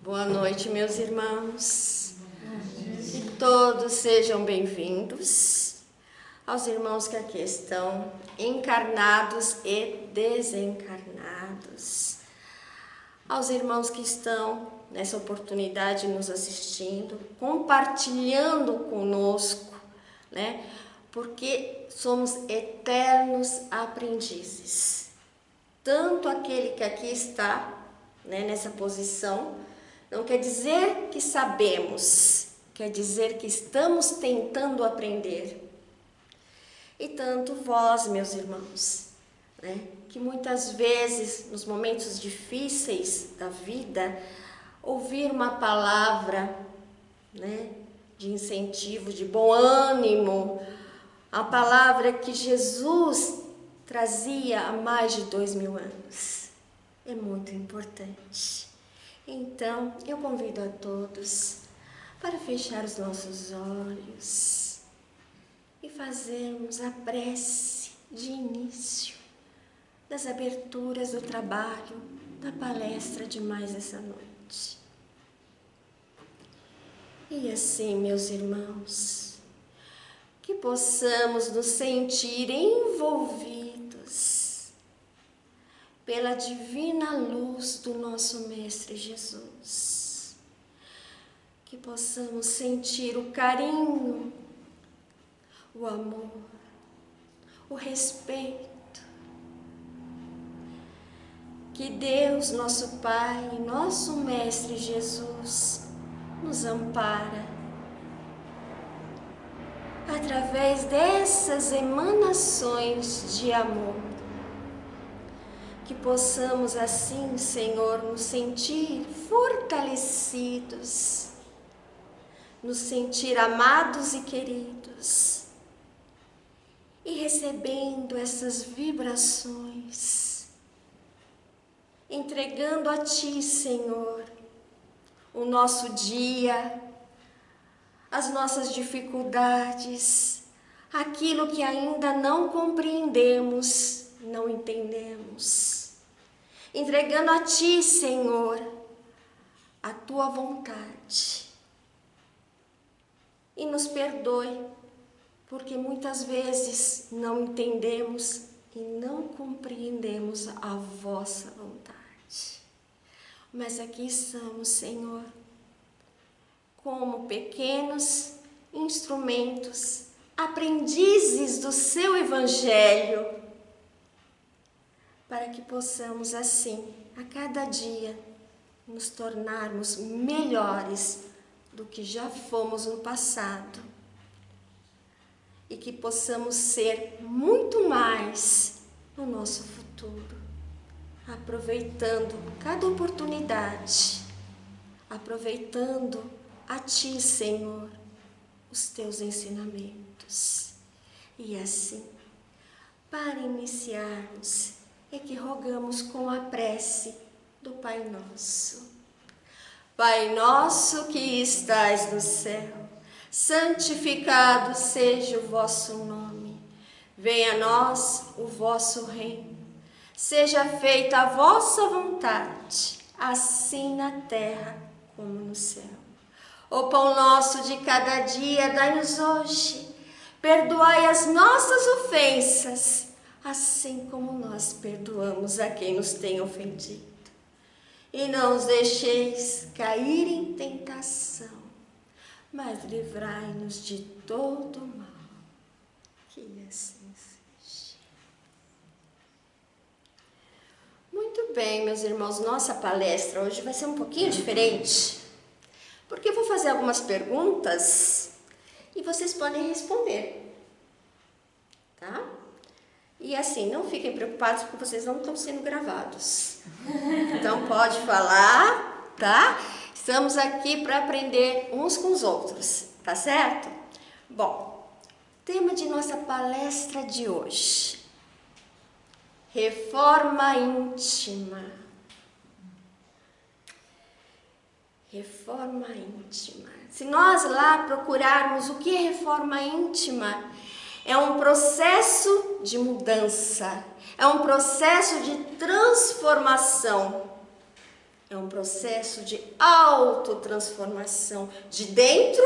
Boa noite, meus irmãos. Que todos sejam bem-vindos aos irmãos que aqui estão, encarnados e desencarnados. Aos irmãos que estão nessa oportunidade nos assistindo, compartilhando conosco, né? Porque somos eternos aprendizes. Tanto aquele que aqui está, né, nessa posição, não quer dizer que sabemos, quer dizer que estamos tentando aprender. E tanto vós, meus irmãos, né, que muitas vezes, nos momentos difíceis da vida, ouvir uma palavra, né, de incentivo, de bom ânimo, a palavra que Jesus trazia há mais de 2000 anos, é muito importante. Então, eu convido a todos para fechar os nossos olhos e fazermos a prece de início das aberturas do trabalho, da palestra de mais essa noite. E assim, meus irmãos, que possamos nos sentir envolvidos pela divina luz do nosso Mestre Jesus. Que possamos sentir o carinho, o amor, o respeito. Que Deus, nosso Pai e nosso Mestre Jesus nos ampara através dessas emanações de amor. Que possamos assim, Senhor, nos sentir fortalecidos, nos sentir amados e queridos, e recebendo essas vibrações, entregando a Ti, Senhor, o nosso dia, as nossas dificuldades, aquilo que ainda não compreendemos, não entendemos. Entregando a Ti, Senhor, a Tua vontade. E nos perdoe, porque muitas vezes não entendemos e não compreendemos a Vossa vontade. Mas aqui estamos, Senhor, como pequenos instrumentos, aprendizes do Seu Evangelho, para que possamos assim, a cada dia, nos tornarmos melhores do que já fomos no passado. E que possamos ser muito mais no nosso futuro, aproveitando cada oportunidade, aproveitando a Ti, Senhor, os Teus ensinamentos. E assim, para iniciarmos, é que rogamos com a prece do Pai Nosso. Pai nosso que estais no céu, santificado seja o vosso nome. Venha a nós o vosso reino. Seja feita a vossa vontade, assim na terra como no céu. O pão nosso de cada dia dai-nos hoje. Perdoai as nossas ofensas, assim como nós perdoamos a quem nos tem ofendido. E não os deixeis cair em tentação, mas livrai-nos de todo mal. Que assim seja. Muito bem, meus irmãos, nossa palestra hoje vai ser um pouquinho diferente, porque eu vou fazer algumas perguntas e vocês podem responder, tá? E assim, não fiquem preocupados porque vocês não estão sendo gravados. Então pode falar, tá? Estamos aqui para aprender uns com os outros, tá certo? Bom, tema de nossa palestra de hoje: reforma íntima. Reforma íntima. Se nós lá procurarmos o que é reforma íntima, é um processo de mudança, é um processo de transformação. É um processo de autotransformação, de dentro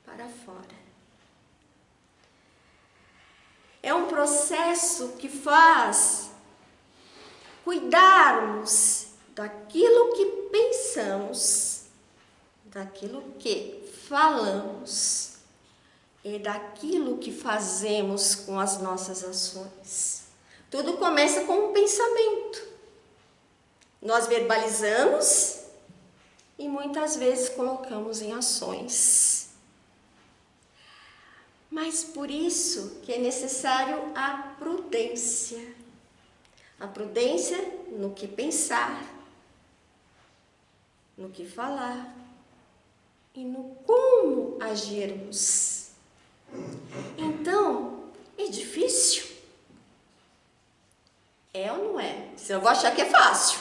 para fora. É um processo que faz cuidarmos daquilo que pensamos, daquilo que falamos e daquilo que fazemos com as nossas ações. Tudo começa com um pensamento. Nós verbalizamos e muitas vezes colocamos em ações. Mas por isso que é necessário a prudência. A prudência no que pensar, no que falar e no como agirmos. Então, é difícil? É ou não é? Senão eu vou achar que é fácil.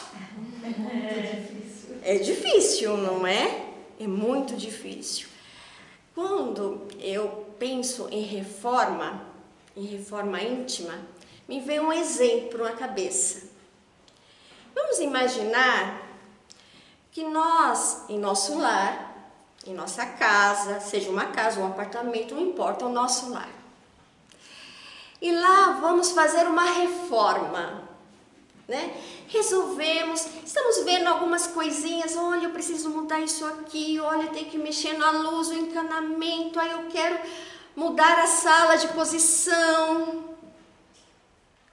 É difícil, não é? É muito difícil. Quando eu penso em reforma íntima, me vem um exemplo na cabeça. Vamos imaginar que nós, em nosso lar, em nossa casa, seja uma casa ou um apartamento, não importa, o nosso lar. E lá vamos fazer uma reforma, né? Resolvemos, estamos vendo algumas coisinhas, olha, eu preciso mudar isso aqui, olha, tem que mexer na luz, o encanamento, aí eu quero mudar a sala de posição,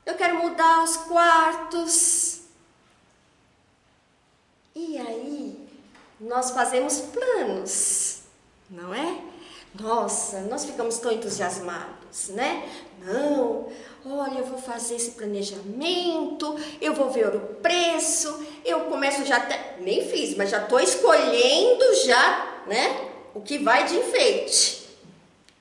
eu quero mudar os quartos. E aí, nós fazemos planos, não é? Nossa, nós ficamos tão entusiasmados, né? Não, olha, eu vou fazer esse planejamento, eu vou ver o preço, eu começo já até, nem fiz, mas já estou escolhendo já, né? O que vai de enfeite,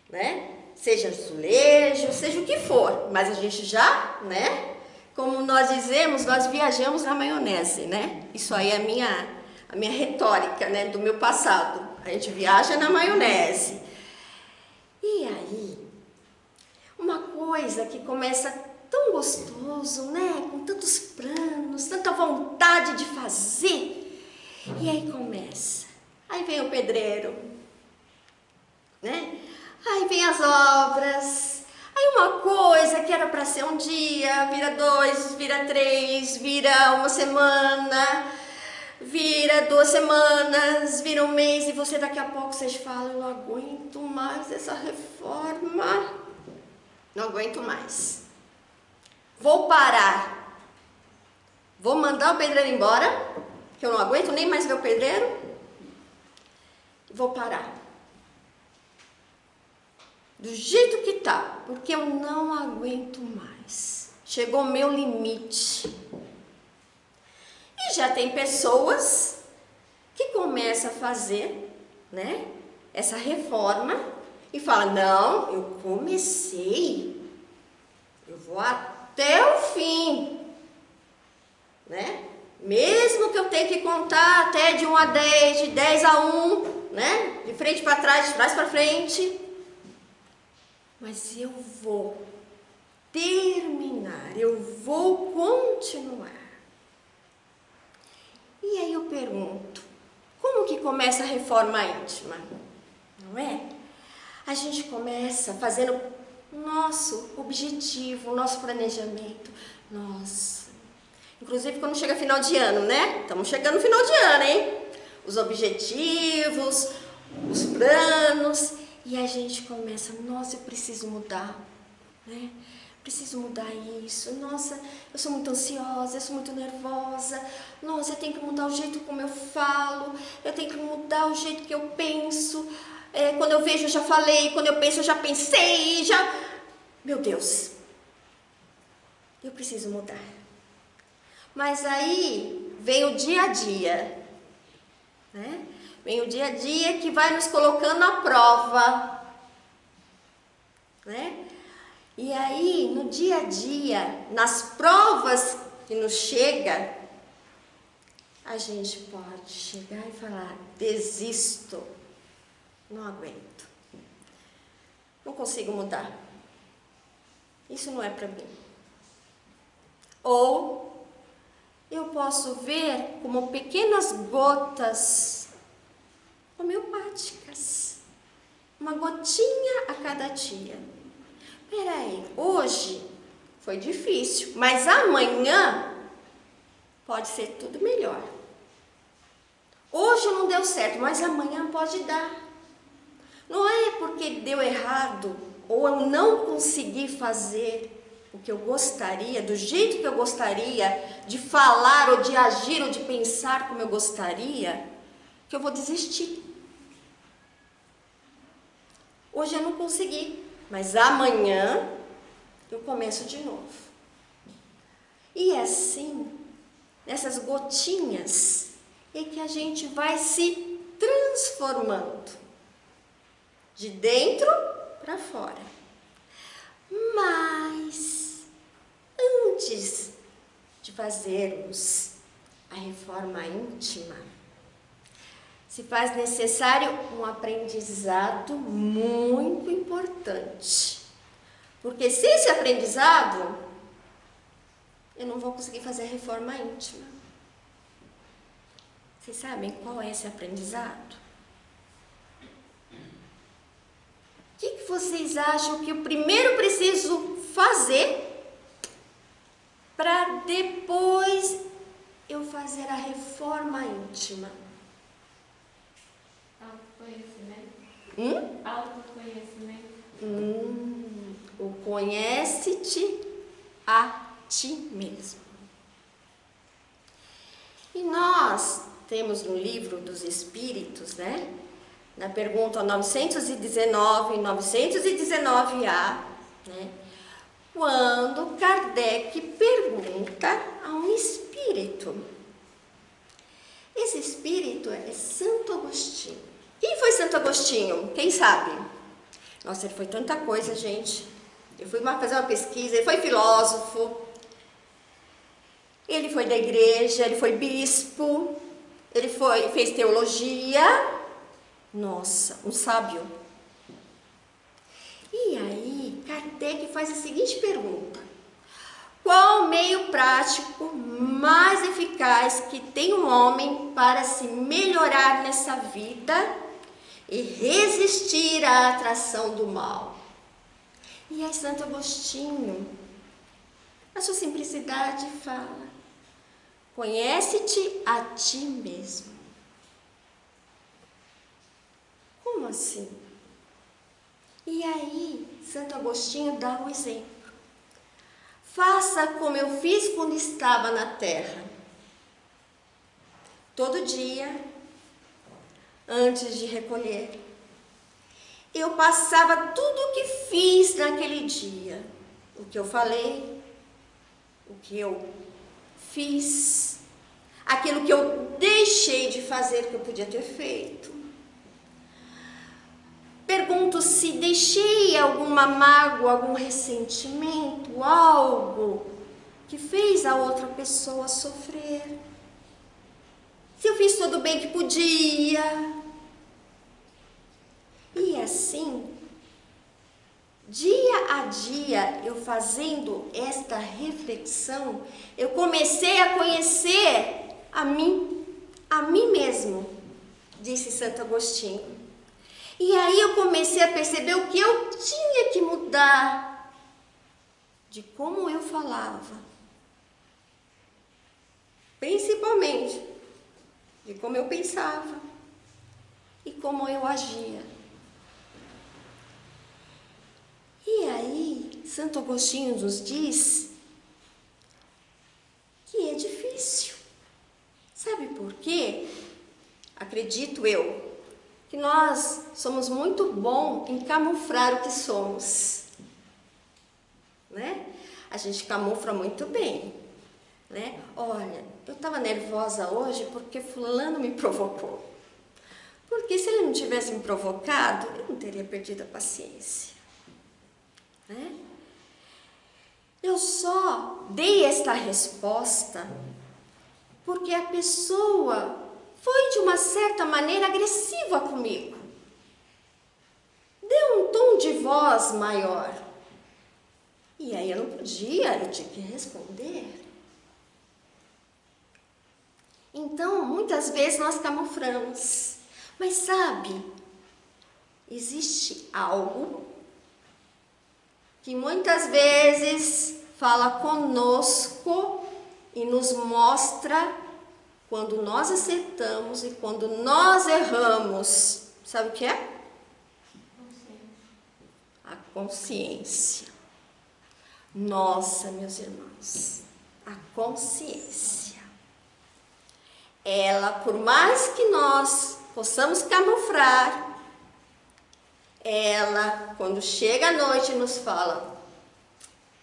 né? Seja azulejo, seja o que for, mas a gente já, né? Como nós dizemos, nós viajamos na maionese, né? Isso aí é a minha retórica, né? Do meu passado. A gente viaja na maionese. E aí, uma coisa que começa tão gostoso, né? Com tantos planos, tanta vontade de fazer. E aí começa. Aí vem o pedreiro, né? Aí vem as obras. Aí uma coisa que era para ser um dia, vira 2, vira 3, vira uma semana, vira 2 semanas, vira um mês e você daqui a pouco vocês falam, eu não aguento mais essa reforma, não aguento mais, vou parar, vou mandar o pedreiro embora, que eu não aguento nem mais ver o pedreiro, vou parar. Do jeito que tá, porque eu não aguento mais. Chegou o meu limite. E já tem pessoas que começam a fazer, né, essa reforma e falam, não, eu comecei, eu vou até o fim, né? Mesmo que eu tenha que contar até de 1 a 10, de 10 a 1, né? De frente para trás, de trás para frente. Mas eu vou terminar, eu vou continuar. E aí eu pergunto, como que começa a reforma íntima? Não é? A gente começa fazendo nosso objetivo, nosso planejamento. Nossa, inclusive quando chega final de ano, né? Estamos chegando no final de ano, hein? Os objetivos, os planos... E a gente começa, nossa, eu preciso mudar, né? Preciso mudar isso. Nossa, eu sou muito ansiosa, eu sou muito nervosa. Nossa, eu tenho que mudar o jeito como eu falo. Eu tenho que mudar o jeito que eu penso. Quando eu vejo, eu já falei. Quando eu penso, eu já pensei. Meu Deus, eu preciso mudar. Mas aí vem o dia a dia, né? Vem o dia a dia que vai nos colocando à prova, né? E aí, no dia a dia, nas provas que nos chega, a gente pode chegar e falar, desisto, não aguento, não consigo mudar, isso não é para mim. Ou, eu posso ver como pequenas gotas homeopáticas. Uma gotinha a cada dia. Peraí, hoje foi difícil, mas amanhã pode ser tudo melhor. Hoje não deu certo, mas amanhã pode dar. Não é porque deu errado ou eu não consegui fazer o que eu gostaria, do jeito que eu gostaria, de falar ou de agir ou de pensar como eu gostaria, que eu vou desistir. Hoje eu não consegui, mas amanhã eu começo de novo. E assim, nessas gotinhas, é que a gente vai se transformando de dentro para fora. Mas antes de fazermos a reforma íntima, se faz necessário um aprendizado muito importante. Porque sem esse aprendizado, eu não vou conseguir fazer a reforma íntima. Vocês sabem qual é esse aprendizado? O que vocês acham que eu primeiro preciso fazer para depois eu fazer a reforma íntima? Autoconhecimento. Autoconhecimento. O conhece-te a ti mesmo. E nós temos no livro dos Espíritos, né? Na pergunta 919 e 919A, né? Quando Kardec pergunta a um espírito. Esse espírito é Santo Agostinho. Quem foi Santo Agostinho? Quem sabe? Nossa, ele foi tanta coisa, gente. Eu fui fazer uma pesquisa, ele foi filósofo, ele foi da igreja, ele foi bispo, ele fez teologia. Nossa, um sábio. E aí, Kardec faz a seguinte pergunta: qual o meio prático mais eficaz que tem um homem para se melhorar nessa vida e resistir à atração do mal? E aí Santo Agostinho, na sua simplicidade, fala: conhece-te a ti mesmo. Como assim? E aí Santo Agostinho dá um exemplo. Faça como eu fiz quando estava na terra. Todo dia, antes de recolher, eu passava tudo o que fiz naquele dia. O que eu falei, o que eu fiz, aquilo que eu deixei de fazer que eu podia ter feito. Pergunto se deixei alguma mágoa, algum ressentimento, algo que fez a outra pessoa sofrer. Se eu fiz tudo bem que podia. E assim, dia a dia, eu fazendo esta reflexão, eu comecei a conhecer a mim mesmo, disse Santo Agostinho. E aí eu comecei a perceber o que eu tinha que mudar de como eu falava, principalmente de como eu pensava e como eu agia. E aí Santo Agostinho nos diz que é difícil. Sabe por quê? Acredito eu que nós somos muito bons em camuflar o que somos, né? A gente camufla muito bem, né? Olha, eu estava nervosa hoje porque fulano me provocou. Porque se ele não tivesse me provocado, eu não teria perdido a paciência, né? Eu só dei esta resposta porque a pessoa foi de uma certa maneira agressiva comigo. Deu um tom de voz maior. E aí eu não podia, eu tinha que responder. Então, muitas vezes nós camuflamos. Mas sabe, existe algo que muitas vezes fala conosco e nos mostra quando nós acertamos e quando nós erramos. Sabe o que é? A consciência. Nossa, meus irmãos, a consciência. Ela, por mais que nós possamos camuflar, ela, quando chega à noite, nos fala: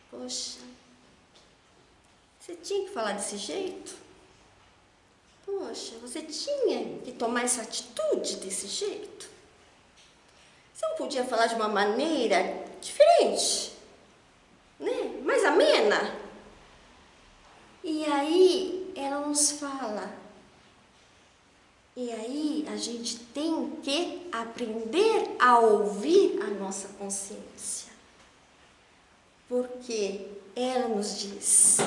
poxa, você tinha que falar desse jeito? Poxa, você tinha que tomar essa atitude desse jeito? Você não podia falar de uma maneira diferente, né? Mais amena? E aí ela nos fala. E aí a gente tem que aprender a ouvir a nossa consciência. Porque ela nos diz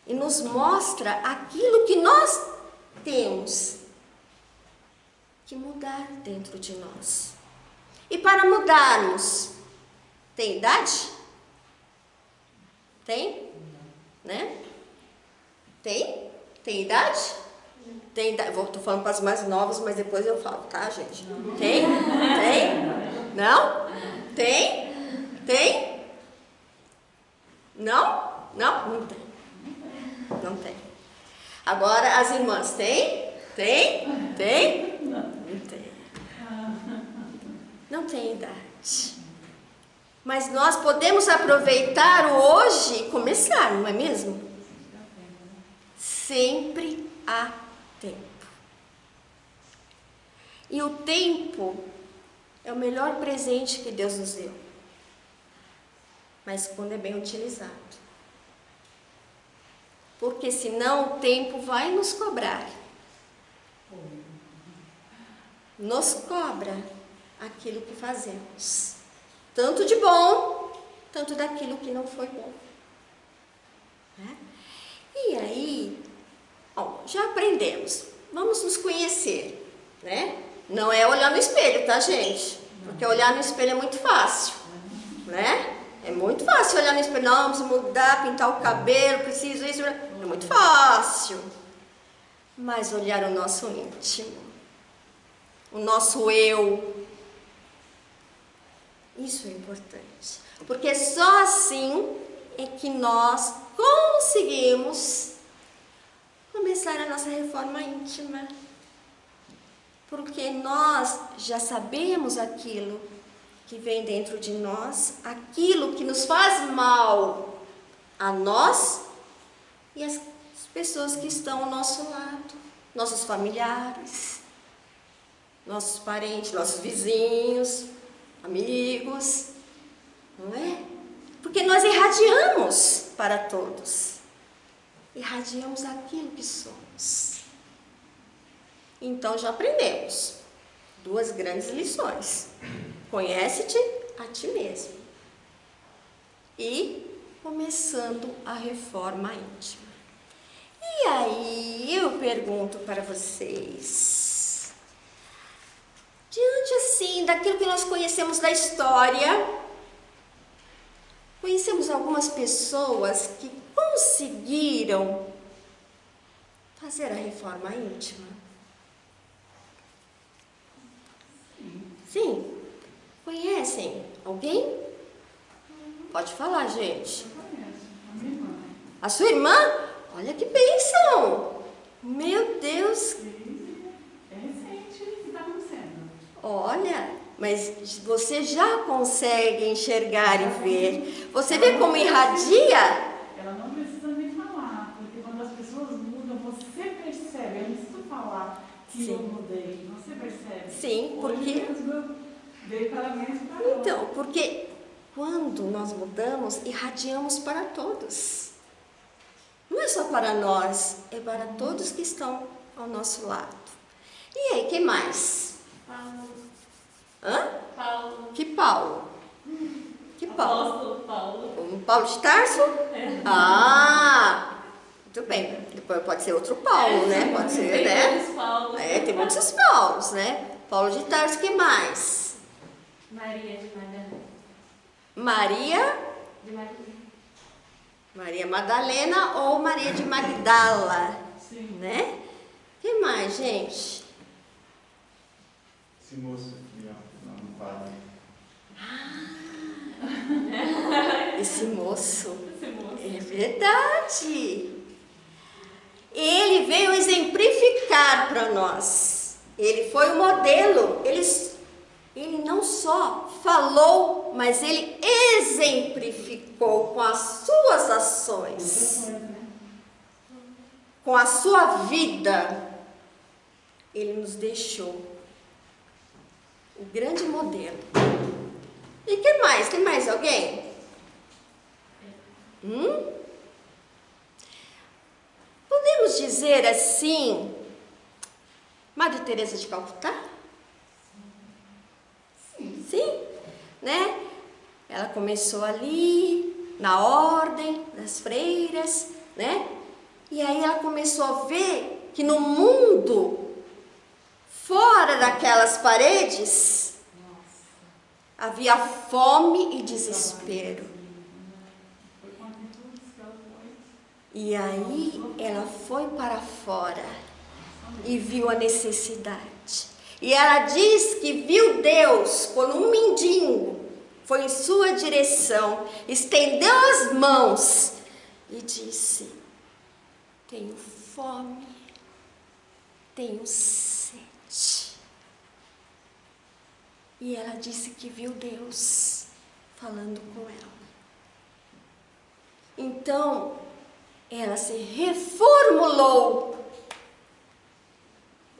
e nos mostra aquilo que nós temos que mudar dentro de nós. E para mudarmos, tem idade? Tem? Né? Tem? Tem idade? Tem idade. Estou falando para as mais novas, mas depois eu falo, tá, gente? Tem? Tem? Não? Tem? Tem? Não? Não? Não tem. Não tem. Agora, as irmãs, tem? Tem? Tem? Não tem. Não tem idade. Mas nós podemos aproveitar o hoje e começar, não é mesmo? Sempre há tempo. E o tempo é o melhor presente que Deus nos deu. Mas quando é bem utilizado. Porque senão o tempo vai nos cobrar. Nos cobra aquilo que fazemos. Tanto de bom, tanto daquilo que não foi bom. Né? E aí, ó, já aprendemos. Vamos nos conhecer, né? Não é olhar no espelho, tá, gente? Porque olhar no espelho é muito fácil, né? É muito fácil olhar no espelho. Não, preciso mudar, pintar o cabelo, preciso isso. É muito fácil. Mas olhar o nosso íntimo, o nosso eu, isso é importante. Porque só assim é que nós conseguimos começar a nossa reforma íntima. Porque nós já sabemos aquilo que vem dentro de nós, aquilo que nos faz mal a nós e as pessoas que estão ao nosso lado, nossos familiares, nossos parentes, nossos vizinhos, amigos, não é? Porque nós irradiamos para todos, irradiamos aquilo que somos. Então já aprendemos duas grandes lições: conhece-te a ti mesmo e começando a reforma íntima. E aí eu pergunto para vocês, diante assim daquilo que nós conhecemos da história, conhecemos algumas pessoas que conseguiram fazer a reforma íntima? Sim? Conhecem alguém? Pode falar, gente. A minha irmã. A sua irmã? Olha que bênção! Meu Deus! É recente que está acontecendo. Olha, mas você já consegue enxergar e ver. Você vê como irradia? Ela não precisa nem falar, porque quando as pessoas mudam, você percebe. Eu não preciso falar que eu mudei. Você percebe? Sim, porque... Hoje mesmo eu dei parabéns para ela. Então, porque quando nós mudamos, irradiamos para todos. Não é só para nós, é para todos que estão ao nosso lado. E aí, quem mais? Paulo. Hã? Paulo. Que Paulo? Que Paulo? Apóstolo Paulo. O Paulo de Tarso? É. Ah! Muito bem. Depois pode ser outro Paulo, né? Pode ser, Tem né? muitos Paulos. Tem muitos Paulos, né? Paulo de Tarso, que mais? Maria de Madalena. Maria De Madalena. Maria Madalena ou Maria de Magdala, Sim. né? Que mais, gente? Esse moço aqui, ó, não fala. Esse moço, Esse moço. é verdade. Ele veio exemplificar para nós. Ele foi o modelo. Ele não só falou, mas ele exemplificou com as suas ações, com a sua vida. Ele nos deixou o grande modelo. E que mais? Tem mais alguém? Podemos dizer assim, Madre Teresa de Calcutá? Sim, né? Ela começou ali, na ordem das freiras, né? E aí ela começou a ver que no mundo, fora daquelas paredes, havia fome e desespero. E aí ela foi para fora e viu a necessidade. E ela diz que viu Deus quando um mendigo foi em sua direção, estendeu as mãos e disse: tenho fome, tenho sede. E ela disse que viu Deus falando com ela. Então, ela se reformulou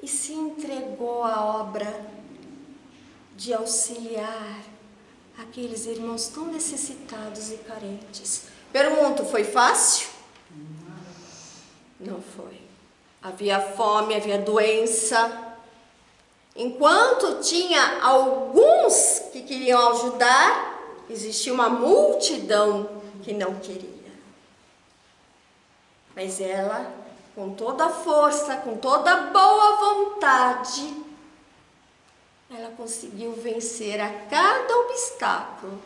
e se entregou à obra de auxiliar aqueles irmãos tão necessitados e carentes. Pergunto, foi fácil? Não foi. Havia fome, havia doença. Enquanto tinha alguns que queriam ajudar, existia uma multidão que não queria. Mas ela, com toda a força, com toda a boa vontade, ela conseguiu vencer a cada obstáculo,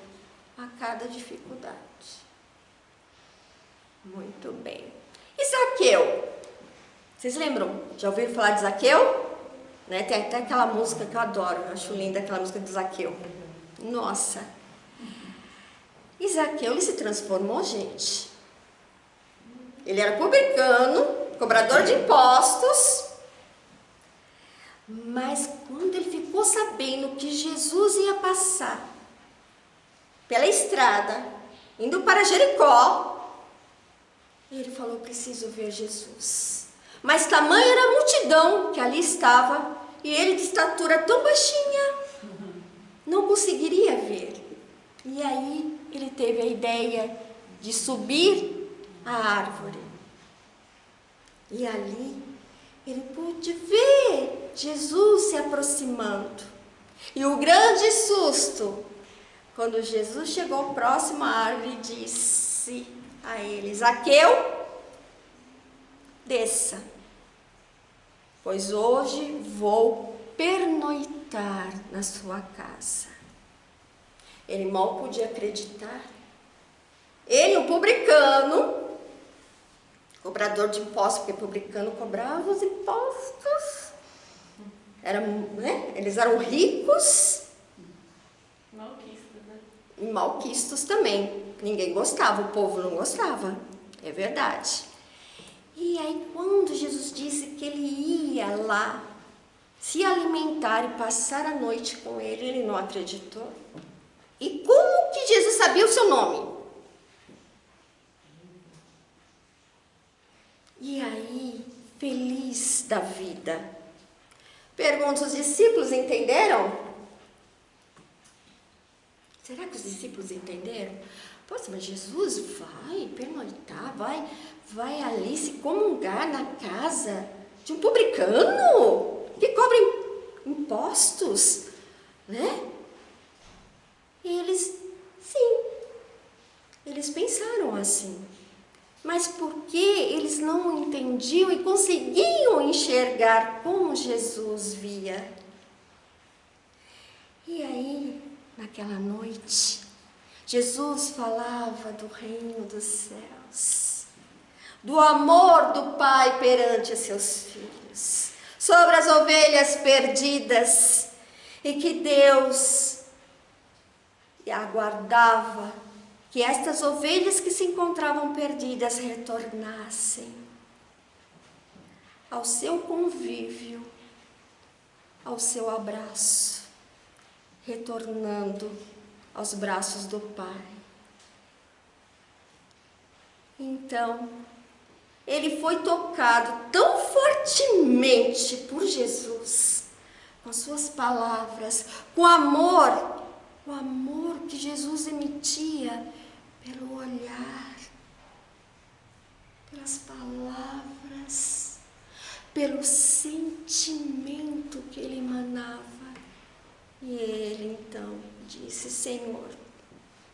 a cada dificuldade. Muito bem. E Zaqueu? Vocês lembram? Já ouviram falar de Zaqueu? Né? Tem até aquela música que eu adoro, eu acho linda aquela música de Zaqueu. Nossa! E Zaqueu, ele se transformou, gente. Ele era publicano, cobrador de impostos, mas quando ele ficou sabendo que Jesus ia passar pela estrada, indo para Jericó, ele falou: preciso ver Jesus. Mas tamanha era a multidão que ali estava, e ele de estatura tão baixinha, não conseguiria ver. E aí ele teve a ideia de subir a árvore. E ali ele pôde ver Jesus se aproximando. E o grande susto, quando Jesus chegou próximo à árvore, disse a ele: Zaqueu, desça, pois hoje vou pernoitar na sua casa. Ele mal podia acreditar. Ele, um publicano, cobrador de impostos, porque publicano cobrava os impostos. Eles eram ricos. Malquistas, né? E malquistos também. Ninguém gostava, o povo não gostava. É verdade. E aí, quando Jesus disse que ele ia lá se alimentar e passar a noite com ele, ele não acreditou. E como que Jesus sabia o seu nome? E aí, feliz da vida. Pergunta, os discípulos entenderam? Será que os discípulos entenderam? Poxa, mas Jesus vai pernoitar, vai ali se comungar na casa de um publicano que cobra impostos, né? E eles, sim, eles pensaram assim. mas porque eles não entendiam e conseguiam enxergar como Jesus via. E aí, naquela noite, Jesus falava do reino dos céus, do amor do Pai perante os seus filhos, sobre as ovelhas perdidas, e que Deus aguardava que estas ovelhas que se encontravam perdidas retornassem ao seu convívio, ao seu abraço, retornando aos braços do Pai. Então, ele foi tocado tão fortemente por Jesus, com as suas palavras, com o amor que Jesus emitia pelo olhar, pelas palavras, pelo sentimento que ele emanava. E ele então disse: Senhor,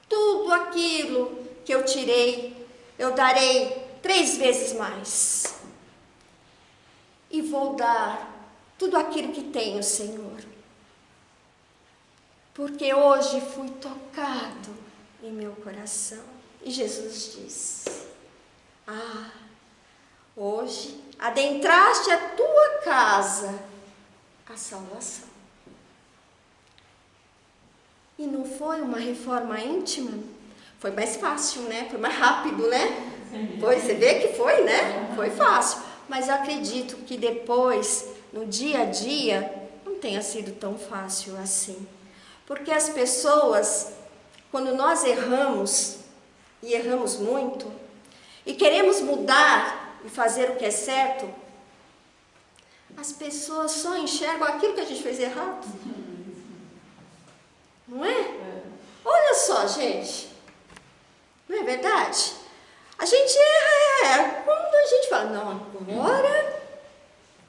tudo aquilo que eu tirei, eu darei 3 vezes mais. E vou dar tudo aquilo que tenho, Senhor. Porque hoje fui tocado em meu coração. E Jesus disse: hoje adentraste a tua casa a salvação. E não foi uma reforma íntima? Foi mais fácil, né? Foi mais rápido, né? Foi, você vê que foi, né? Foi fácil. Mas eu acredito que depois, no dia a dia, não tenha sido tão fácil assim. Porque as pessoas, quando nós erramos, e erramos muito, e queremos mudar e fazer o que é certo, as pessoas só enxergam aquilo que a gente fez errado. Não é? Olha só, gente. Não é verdade? A gente erra. Quando a gente fala, não, agora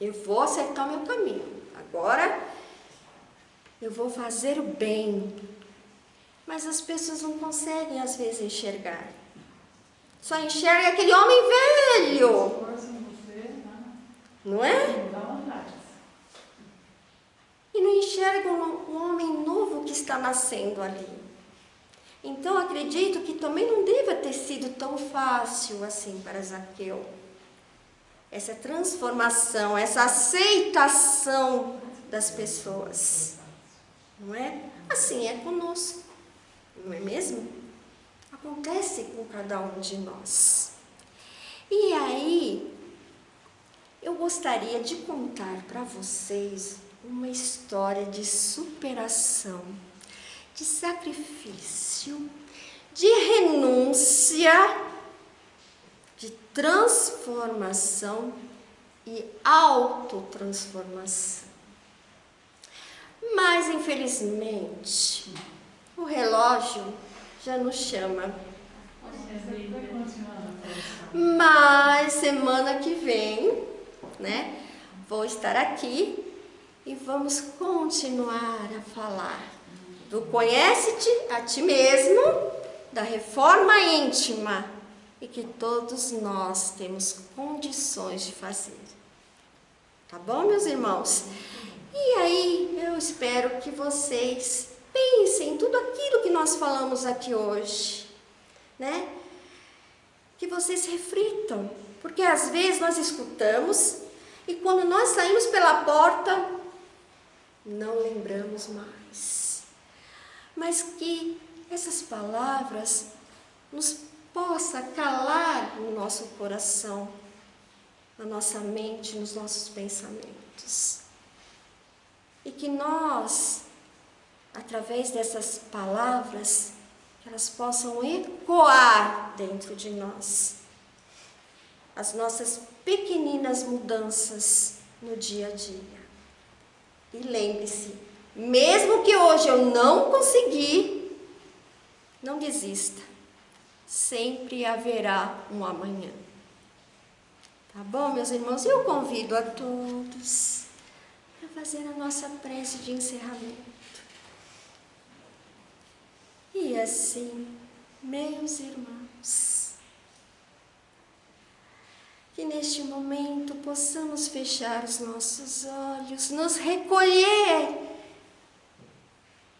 eu vou acertar o meu caminho. Agora eu vou fazer o bem. Mas as pessoas não conseguem, às vezes, enxergar. Só enxerga aquele homem velho. Não é? E não enxerga um homem novo que está nascendo ali. Então, acredito que também não deva ter sido tão fácil assim para Zaqueu. Essa transformação, essa aceitação das pessoas. Não é? Assim é conosco. Não é mesmo? Acontece com cada um de nós. E aí, eu gostaria de contar para vocês uma história de superação, de sacrifício, de renúncia, de transformação e autotransformação. Mas, infelizmente, o relógio já nos chama. Mas semana que vem, né, vou estar aqui e vamos continuar a falar do conhece-te a ti mesmo, da reforma íntima e que todos nós temos condições de fazer. Tá bom, meus irmãos? E aí, eu espero que vocês pensem em tudo aquilo que nós falamos aqui hoje, né? Que vocês reflitam, porque às vezes nós escutamos e quando nós saímos pela porta, não lembramos mais. Mas que essas palavras nos possa calar no nosso coração, na nossa mente, nos nossos pensamentos. E que nós, através dessas palavras, que elas possam ecoar dentro de nós as nossas pequeninas mudanças no dia a dia. E lembre-se, mesmo que hoje eu não consegui, não desista. Sempre haverá um amanhã. Tá bom, meus irmãos? Eu convido a todos a fazer a nossa prece de encerramento. E assim, meus irmãos, Que neste momento possamos fechar os nossos olhos, nos recolher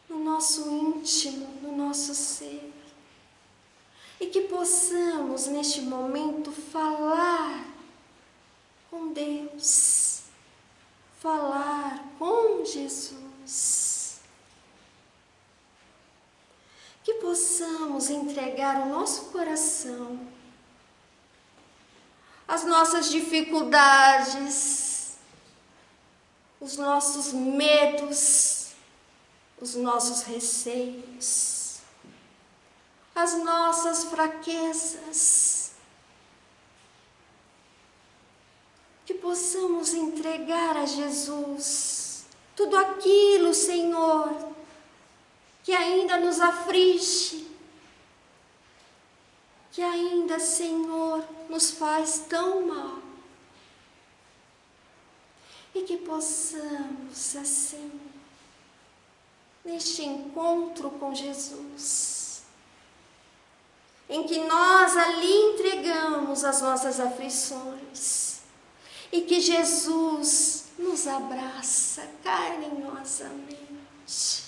no nosso íntimo, no nosso ser. E que possamos neste momento falar com Deus, falar com Jesus. Que possamos entregar o nosso coração, as nossas dificuldades, os nossos medos, os nossos receios, as nossas fraquezas. Que possamos entregar a Jesus tudo aquilo, Senhor, que ainda nos aflige, que ainda, Senhor, nos faz tão mal. E que possamos, assim, neste encontro com Jesus, em que nós ali entregamos as nossas aflições, e que Jesus nos abraça carinhosamente.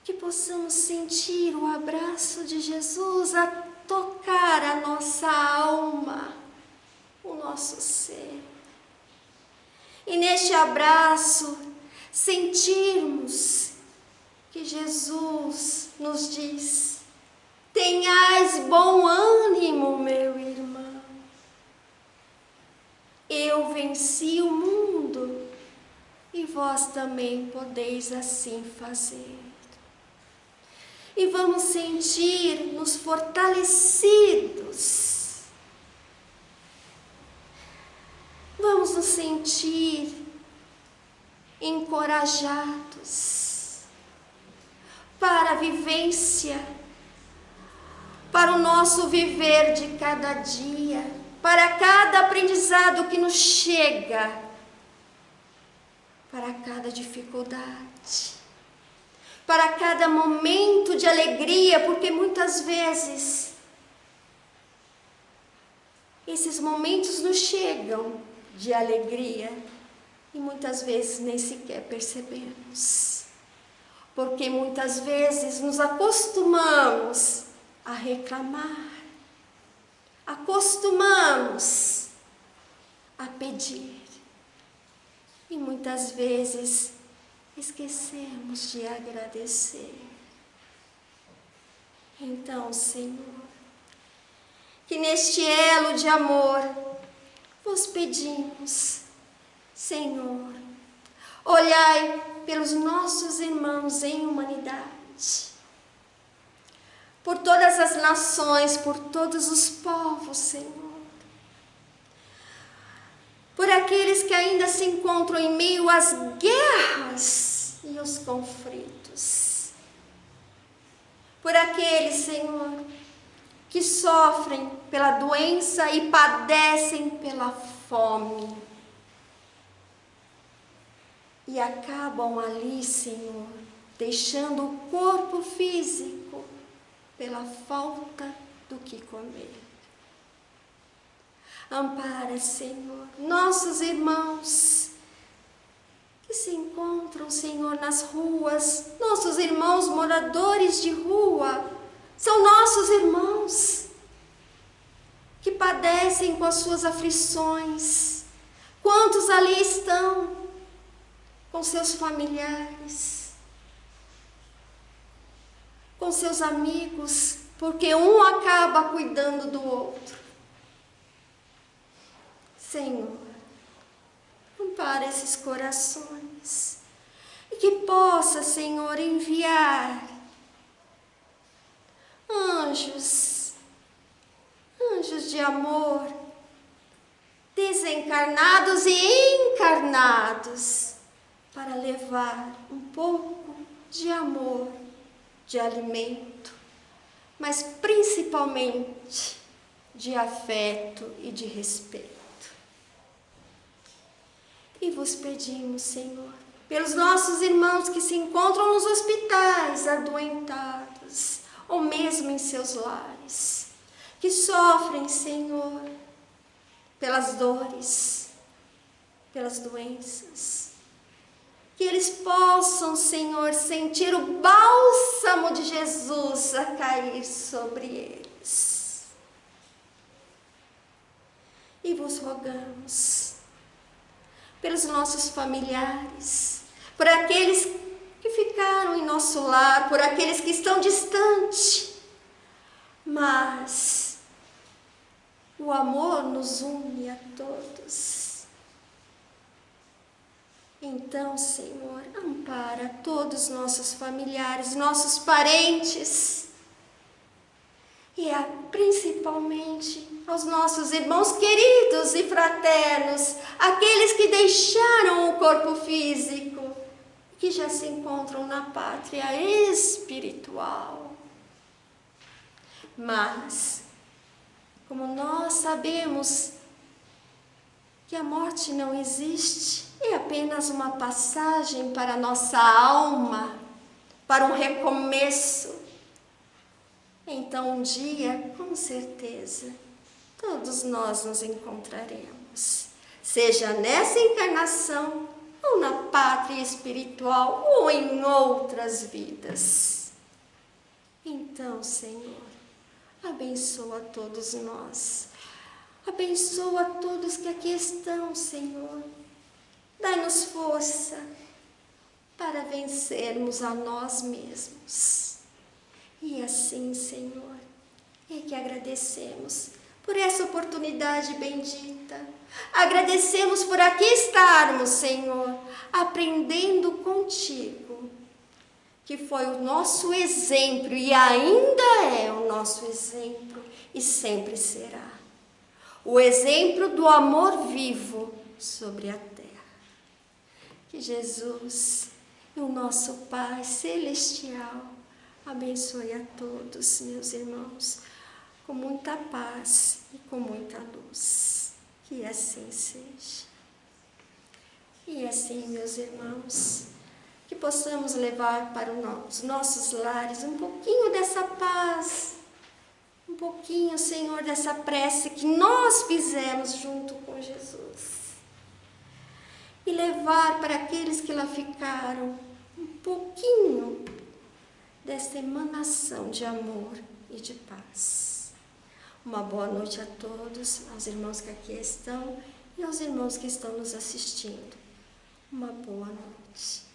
Que possamos sentir o abraço de Jesus a tocar a nossa alma, o nosso ser. E neste abraço, sentirmos que Jesus nos diz: tenhais bom ânimo, meu irmão. Eu venci o mundo e vós também podeis assim fazer. E vamos sentir-nos fortalecidos. Vamos nos sentir encorajados para a vivência, para o nosso viver de cada dia, para cada aprendizado que nos chega, para cada dificuldade, para cada momento de alegria, porque muitas vezes esses momentos nos chegam de alegria e muitas vezes nem sequer percebemos, porque muitas vezes nos acostumamos a reclamar, acostumamos a pedir e muitas vezes esquecemos de agradecer. Então, Senhor, que neste elo de amor vos pedimos, Senhor, olhai pelos nossos irmãos em humanidade, por todas as nações, por todos os povos, Senhor, por aqueles que ainda se encontram em meio às guerras e aos conflitos, por aqueles, Senhor, que sofrem pela doença e padecem pela fome e acabam ali, Senhor, deixando o corpo físico pela falta do que comer. Ampara, Senhor, nossos irmãos que se encontram, Senhor, nas ruas, nossos irmãos moradores de rua, são nossos irmãos que padecem com as suas aflições. Quantos ali estão com seus familiares, com seus amigos, porque um acaba cuidando do outro. Senhor, ampara esses corações e que possa, Senhor, enviar anjos de amor, desencarnados e encarnados, para levar um pouco de amor, de alimento, mas principalmente de afeto e de respeito. E vos pedimos, Senhor, pelos nossos irmãos que se encontram nos hospitais, adoentados, ou mesmo em seus lares, que sofrem, Senhor, pelas dores, pelas doenças. Que eles possam, Senhor, sentir o bálsamo de Jesus a cair sobre eles. E vos rogamos pelos nossos familiares, por aqueles que ficaram em nosso lar, por aqueles que estão distantes, mas o amor nos une a todos. Então, Senhor, ampara todos os nossos familiares, nossos parentes, e principalmente aos nossos irmãos queridos e fraternos, aqueles que deixaram o corpo físico, que já se encontram na pátria espiritual. Mas, como nós sabemos que a morte não existe, é apenas uma passagem para a nossa alma, para um recomeço. Então, um dia, com certeza, todos nós nos encontraremos, seja nessa encarnação, ou na pátria espiritual, ou em outras vidas. Então, Senhor, abençoa todos nós, abençoa todos que aqui estão, Senhor. Dai-nos força para vencermos a nós mesmos. E assim, Senhor, é que agradecemos por essa oportunidade bendita. Agradecemos por aqui estarmos, Senhor, aprendendo contigo, que foi o nosso exemplo e ainda é o nosso exemplo e sempre será. O exemplo do amor vivo sobre a terra. Que Jesus e o nosso Pai Celestial abençoe a todos, meus irmãos, com muita paz e com muita luz. Que assim seja. E assim, meus irmãos, que possamos levar para os nossos lares um pouquinho dessa paz, um pouquinho, Senhor, dessa prece que nós fizemos junto com Jesus. E levar para aqueles que lá ficaram um pouquinho dessa emanação de amor e de paz. Uma boa noite a todos, aos irmãos que aqui estão e aos irmãos que estão nos assistindo. Uma boa noite.